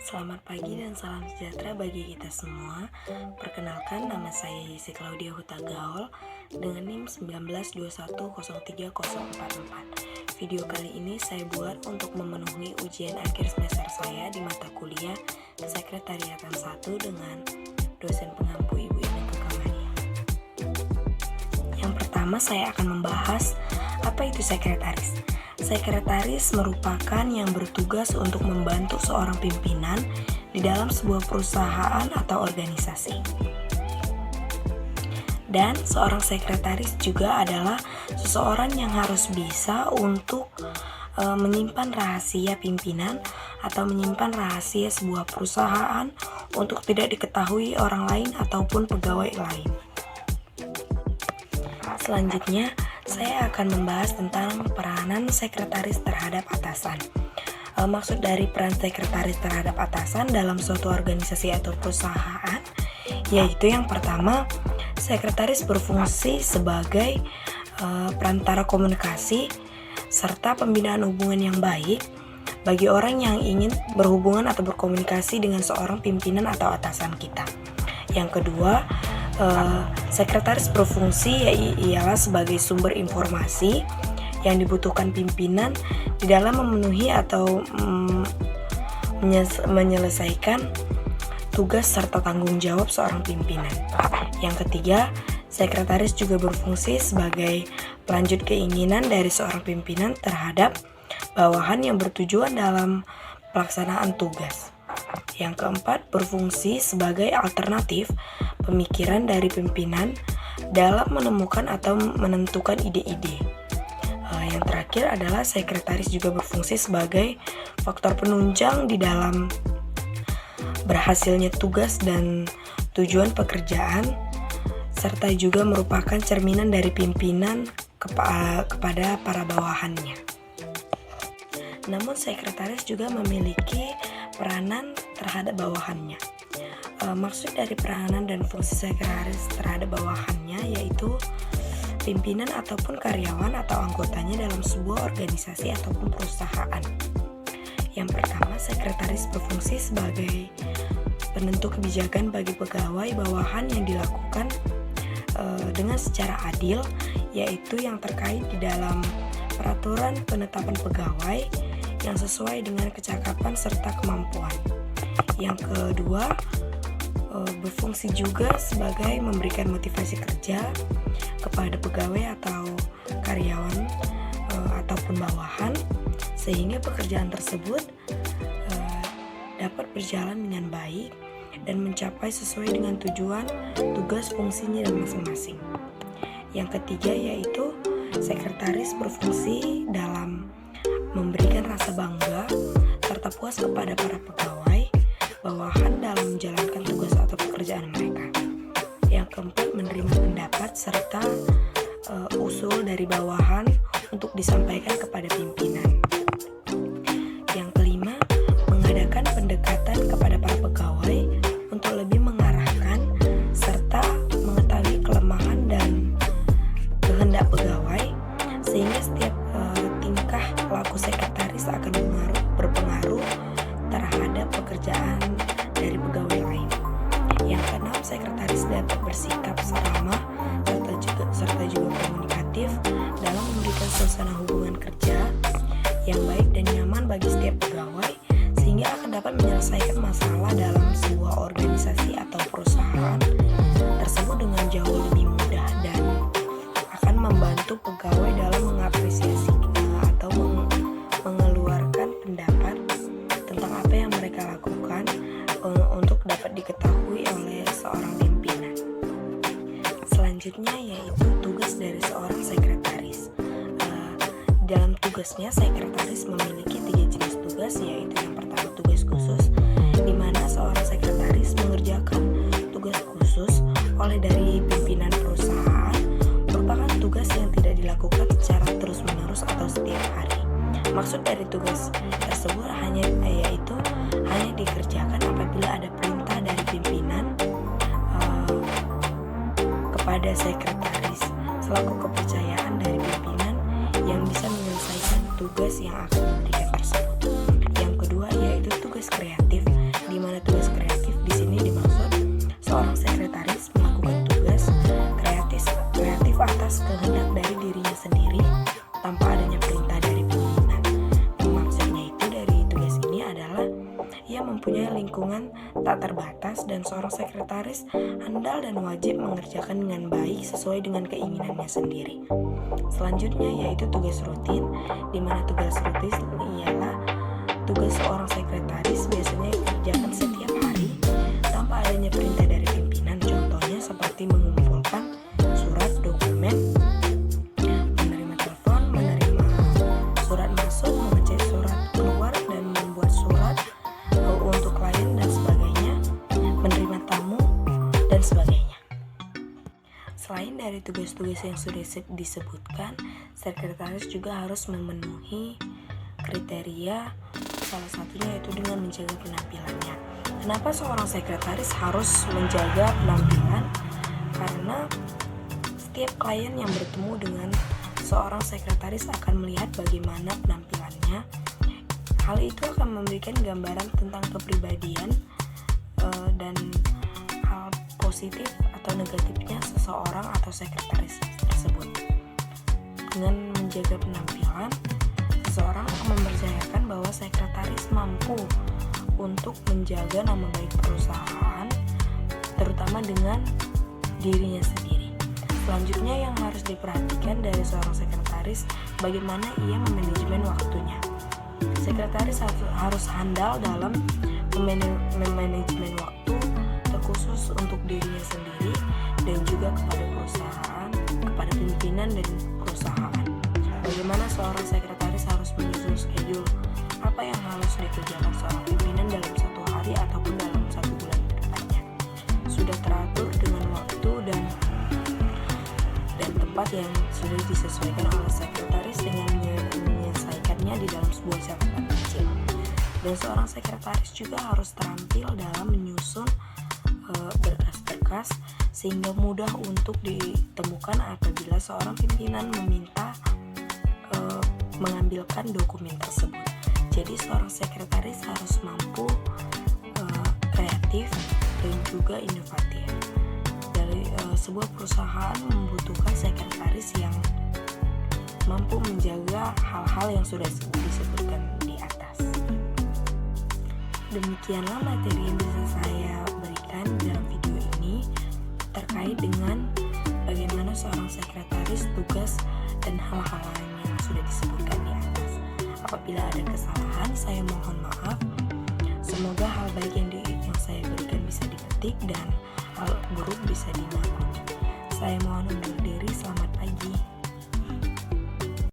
Selamat pagi dan salam sejahtera bagi kita semua. Perkenalkan, nama saya Yesi Claudia Huta Gaul dengan NIM 1921030444. Video kali ini saya buat untuk memenuhi ujian akhir semester saya di mata kuliah Kesekretariatan 1 dengan dosen pengampu Ibu Inneke Kamania. Yang pertama, saya akan membahas apa itu sekretaris. Sekretaris merupakan yang bertugas untuk membantu seorang pimpinan di dalam sebuah perusahaan atau organisasi. Dan seorang sekretaris juga adalah seseorang yang harus bisa untuk menyimpan rahasia pimpinan atau menyimpan rahasia sebuah perusahaan untuk tidak diketahui orang lain ataupun pegawai lain. Selanjutnya, saya akan membahas tentang peranan sekretaris terhadap atasan. Maksud dari peran sekretaris terhadap atasan dalam suatu organisasi atau perusahaan, yaitu yang pertama, sekretaris berfungsi sebagai perantara komunikasi serta pembinaan hubungan yang baik bagi orang yang ingin berhubungan atau berkomunikasi dengan seorang pimpinan atau atasan kita. Yang kedua, sekretaris berfungsi ialah sebagai sumber informasi yang dibutuhkan pimpinan di dalam memenuhi atau menyelesaikan tugas serta tanggung jawab seorang pimpinan. Yang ketiga, sekretaris juga berfungsi sebagai pelanjut keinginan dari seorang pimpinan terhadap bawahan yang bertujuan dalam pelaksanaan tugas. Yang keempat, berfungsi sebagai alternatif pemikiran dari pimpinan dalam menemukan atau menentukan ide-ide. Yang terakhir adalah sekretaris juga berfungsi sebagai faktor penunjang di dalam berhasilnya tugas dan tujuan pekerjaan, serta juga merupakan cerminan dari pimpinan kepada para bawahannya. Namun sekretaris juga memiliki peranan terhadap bawahannya. Maksud dari peranan dan fungsi sekretaris terhadap bawahannya yaitu pimpinan ataupun karyawan atau anggotanya dalam sebuah organisasi ataupun perusahaan. Yang pertama, sekretaris berfungsi sebagai penentu kebijakan bagi pegawai bawahan yang dilakukan dengan secara adil, yaitu yang terkait di dalam peraturan penetapan pegawai yang sesuai dengan kecakapan serta kemampuan. Yang kedua, berfungsi juga sebagai memberikan motivasi kerja kepada pegawai atau karyawan ataupun bawahan sehingga pekerjaan tersebut dapat berjalan dengan baik dan mencapai sesuai dengan tujuan, tugas, fungsinya dan masing-masing. Yang ketiga yaitu sekretaris berfungsi dalam memberikan rasa bangga serta puas kepada para pegawai bawahan dalam menjalankan tugas atau pekerjaan mereka. Yang keempat, menerima pendapat serta usul dari bawahan untuk disampaikan kepada pimpinan. Yang kelima, mengadakan pendekatan kepada para pegawai untuk lebih mengarahkan serta mengetahui kelemahan dan kehendak pegawai sehingga setiap tingkah laku sekretaris akan berpengaruh terhadap pekerjaan dari pegawai lain. Yang keenam, sekretaris dapat bersikap seramah serta juga komunikatif dalam memberikan suasana hubungan kerja yang baik dan nyaman bagi setiap pegawai sehingga akan dapat menyelesaikan masalah dalam sebuah organisasi atau perusahaan tersebut dengan jauh lebih mudah dan akan membantu pegawai dalam mengapresiasi atau mengeluarkan pendapat tentang apa yang mereka lakukan untuk dapat diketahui oleh seorang pimpinan. Selanjutnya yaitu tugas dari seorang sekretaris. Dalam tugasnya, sekretaris memiliki 3 jenis tugas, yaitu yang pertama tugas khusus, di mana seorang sekretaris mengerjakan tugas khusus oleh dari pimpinan perusahaan, merupakan tugas yang tidak dilakukan secara terus-menerus atau setiap hari. Maksud dari tugas tersebut hanya dikerjakan apabila ada perintah dari pimpinan kepada sekretaris selaku kepercayaan dari pimpinan yang bisa menyelesaikan tugas yang akan diberikan tersebut. Yang kedua yaitu tugas kreatif, lainnya adalah ia mempunyai lingkungan tak terbatas dan seorang sekretaris handal dan wajib mengerjakan dengan baik sesuai dengan keinginannya sendiri. Selanjutnya yaitu tugas rutin, di mana tugas rutin ialah tugas seorang sekretaris biasanya dikerjakan setiap hari tanpa adanya perintah dari pimpinan. Contohnya seperti mengumpulkan surat dokumen, menerima telepon, menerima surat masuk, mengecek surat keluar, dan membuat surat untuk klien dan sebagainya, menerima tamu dan sebagainya. Selain dari tugas-tugas yang sudah disebutkan, sekretaris juga harus memenuhi kriteria, salah satunya yaitu dengan menjaga penampilannya. Kenapa seorang sekretaris harus menjaga penampilan? Karena setiap klien yang bertemu dengan seorang sekretaris akan melihat bagaimana penampilannya. Hal itu akan memberikan gambaran tentang kepribadian dan hal positif atau negatifnya seseorang atau sekretaris tersebut. Dengan menjaga penampilan, seseorang akan mempercayakan bahwa sekretaris mampu untuk menjaga nama baik perusahaan, terutama dengan dirinya sendiri. Selanjutnya yang harus diperhatikan dari seorang sekretaris, bagaimana ia memanajemen waktunya. Sekretaris harus handal dalam memanajemen waktu, terkhusus untuk dirinya sendiri dan juga kepada perusahaan, kepada pimpinan dan perusahaan. Bagaimana seorang sekretaris harus menyusun schedule, apa yang harus dikerjakan seorang pimpinan dalam satu hari ataupun dalam 1 bulan ke depannya. Sudah teratur dengan waktu dan tempat yang sudah disesuaikan oleh sekretaris dengan menyelesaikannya di dalam sebuah catatan kecil. Dan seorang sekretaris juga harus terampil dalam menyusun berkas-berkas sehingga mudah untuk ditemukan apabila seorang pimpinan meminta mengambilkan dokumen tersebut. Jadi seorang sekretaris harus mampu kreatif dan juga inovatif. Dari sebuah perusahaan membutuhkan sekretaris yang mampu menjaga hal-hal yang sudah disebutkan di atas. Demikianlah materi yang bisa saya berikan dalam video ini terkait dengan bagaimana seorang sekretaris, tugas, dan hal-hal lain yang sudah disebutkan di atas. Apabila ada kesalahan, saya mohon maaf. Semoga hal baik yang saya berikan bisa dipetik dan hal buruk bisa dimaklumi. Saya mohon undur diri.